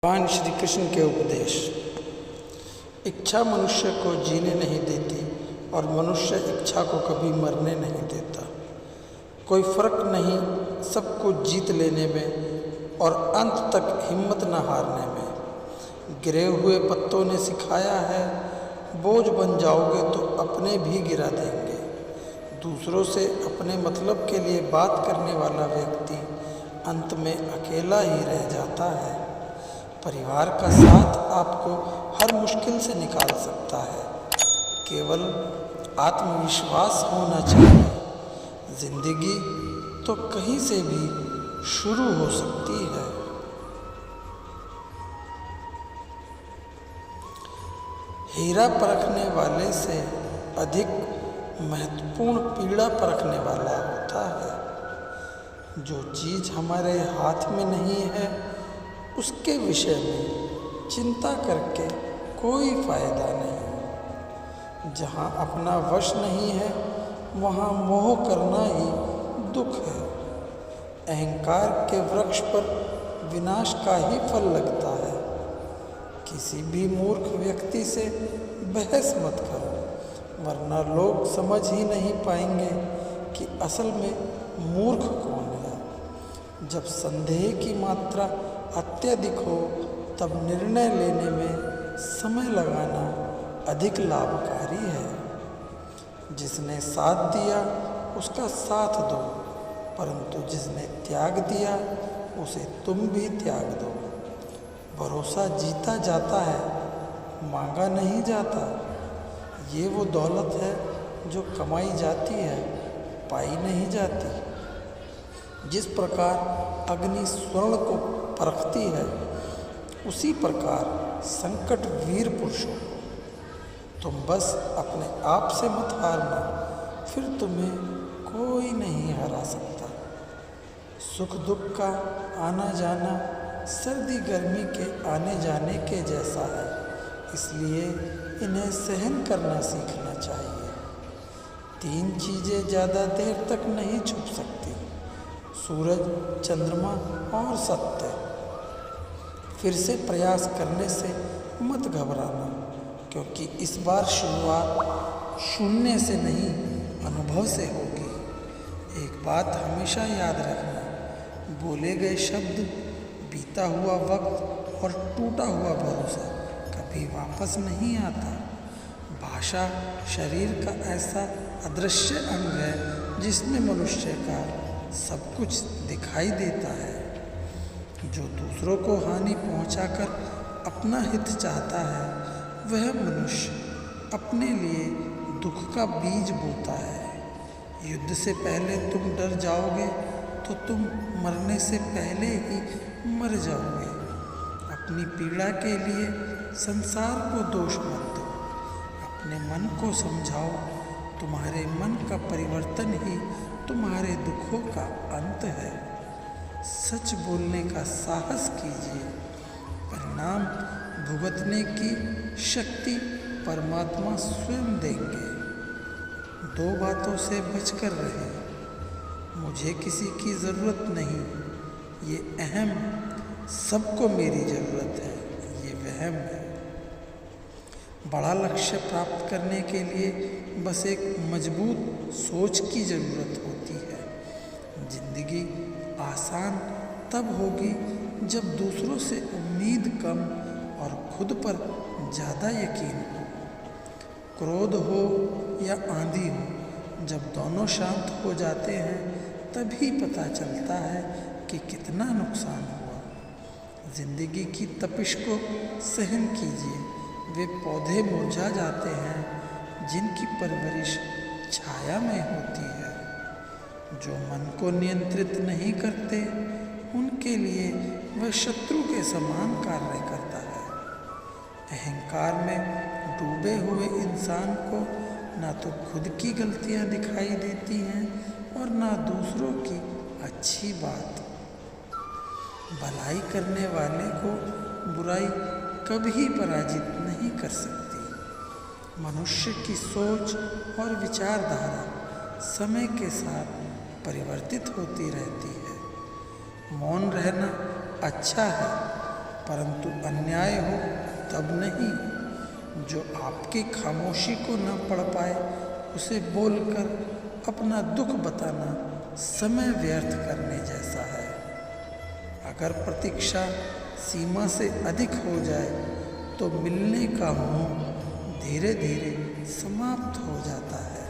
भगवान श्री कृष्ण के उपदेश। इच्छा मनुष्य को जीने नहीं देती और मनुष्य इच्छा को कभी मरने नहीं देता। कोई फर्क नहीं सबको जीत लेने में और अंत तक हिम्मत न हारने में। गिरे हुए पत्तों ने सिखाया है, बोझ बन जाओगे तो अपने भी गिरा देंगे। दूसरों से अपने मतलब के लिए बात करने वाला व्यक्ति अंत में अकेला ही रह जाता है। परिवार का साथ आपको हर मुश्किल से निकाल सकता है, केवल आत्मविश्वास होना चाहिए। जिंदगी तो कहीं से भी शुरू हो सकती है। हीरा परखने वाले से अधिक महत्वपूर्ण पीड़ा परखने वाला होता है। जो चीज़ हमारे हाथ में नहीं है उसके विषय में चिंता करके कोई फायदा नहीं। जहाँ अपना वश नहीं है वहाँ मोह करना ही दुख है। अहंकार के वृक्ष पर विनाश का ही फल लगता है। किसी भी मूर्ख व्यक्ति से बहस मत करो, वरना लोग समझ ही नहीं पाएंगे कि असल में मूर्ख कौन है। जब संदेह की मात्रा अत्यधिक हो तब निर्णय लेने में समय लगाना अधिक लाभकारी है। जिसने साथ दिया उसका साथ दो, परंतु जिसने त्याग दिया उसे तुम भी त्याग दो। भरोसा जीता जाता है, मांगा नहीं जाता। ये वो दौलत है जो कमाई जाती है, पाई नहीं जाती। जिस प्रकार अग्नि स्वर्ण को परखती है, उसी प्रकार संकट वीर पुरुषों को। तुम बस अपने आप से मत हारना, फिर तुम्हें कोई नहीं हरा सकता। सुख दुख का आना जाना सर्दी गर्मी के आने जाने के जैसा है, इसलिए इन्हें सहन करना सीखना चाहिए। 3 चीज़ें ज़्यादा देर तक नहीं छुप सकती: सूरज, चंद्रमा और सत्य। फिर से प्रयास करने से मत घबराना, क्योंकि इस बार शुरुआत शून्य से नहीं, अनुभव से होगी। एक बात हमेशा याद रखना, बोले गए शब्द, बीता हुआ वक्त और टूटा हुआ भरोसा कभी वापस नहीं आता। भाषा शरीर का ऐसा अदृश्य अंग है जिसमें मनुष्य का सब कुछ दिखाई देता है। जो दूसरों को हानि पहुंचाकर अपना हित चाहता है, वह मनुष्य अपने लिए दुख का बीज बोता है। युद्ध से पहले तुम डर जाओगे तो तुम मरने से पहले ही मर जाओगे। अपनी पीड़ा के लिए संसार को दोष मत दो, अपने मन को समझाओ। तुम्हारे मन का परिवर्तन ही तुम्हारे दुखों का अंत है। सच बोलने का साहस कीजिए, परिणाम भुगतने की शक्ति परमात्मा स्वयं देंगे। 2 बातों से बचकर रहें: मुझे किसी की ज़रूरत नहीं, ये अहम; सबको मेरी ज़रूरत है, ये वहम है। बड़ा लक्ष्य प्राप्त करने के लिए बस एक मजबूत सोच की ज़रूरत होती है। जिंदगी आसान तब होगी जब दूसरों से उम्मीद कम और खुद पर ज़्यादा यकीन हो। क्रोध हो या आंधी हो, जब दोनों शांत हो जाते हैं तभी पता चलता है कि कितना नुकसान हुआ। जिंदगी की तपिश को सहन कीजिए। वे पौधे मुरझा जाते हैं जिनकी परवरिश छाया में होती है। जो मन को नियंत्रित नहीं करते, उनके लिए वह शत्रु के समान कार्य करता है। अहंकार में डूबे हुए इंसान को ना तो खुद की गलतियां दिखाई देती हैं और ना दूसरों की अच्छी बात। भलाई करने वाले को बुराई कभी पराजित नहीं कर सकती। मनुष्य की सोच और विचारधारा समय के साथ परिवर्तित होती रहती है। मौन रहना अच्छा है, परंतु अन्याय हो तब नहीं। जो आपकी खामोशी को न पढ़ पाए उसे बोलकर अपना दुख बताना समय व्यर्थ करने जैसा है। अगर प्रतीक्षा सीमा से अधिक हो जाए तो मिलने का मोह धीरे धीरे समाप्त हो जाता है।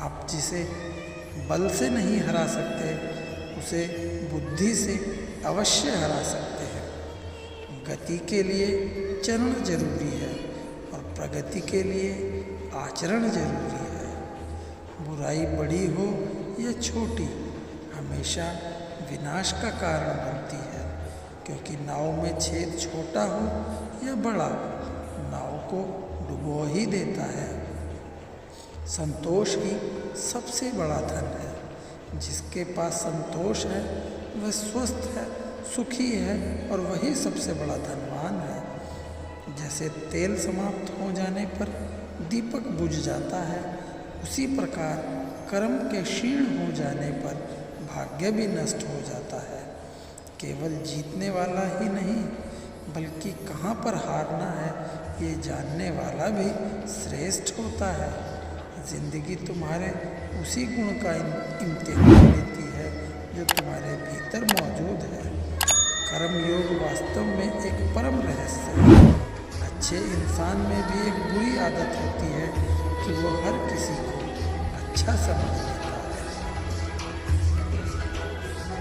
आप जिसे बल से नहीं हरा सकते उसे बुद्धि से अवश्य हरा सकते हैं। गति के लिए चरण जरूरी है और प्रगति के लिए आचरण जरूरी है। बुराई बड़ी हो या छोटी हमेशा विनाश का कारण बनती है, क्योंकि नाव में छेद छोटा हो या बड़ा नाव को डुबो ही देता है। संतोष ही सबसे बड़ा धन है। जिसके पास संतोष है वह स्वस्थ है, सुखी है और वही सबसे बड़ा धनवान है। जैसे तेल समाप्त हो जाने पर दीपक बुझ जाता है, उसी प्रकार कर्म के क्षीण हो जाने पर भाग्य भी नष्ट हो जाता है। केवल जीतने वाला ही नहीं बल्कि कहाँ पर हारना है ये जानने वाला भी श्रेष्ठ होता है। जिंदगी तुम्हारे उसी गुण का इम्तिहान लेती है जो तुम्हारे भीतर मौजूद है। कर्म योग वास्तव में एक परम रहस्य है। अच्छे इंसान में भी एक बुरी आदत होती है कि वो हर किसी को अच्छा समझता है।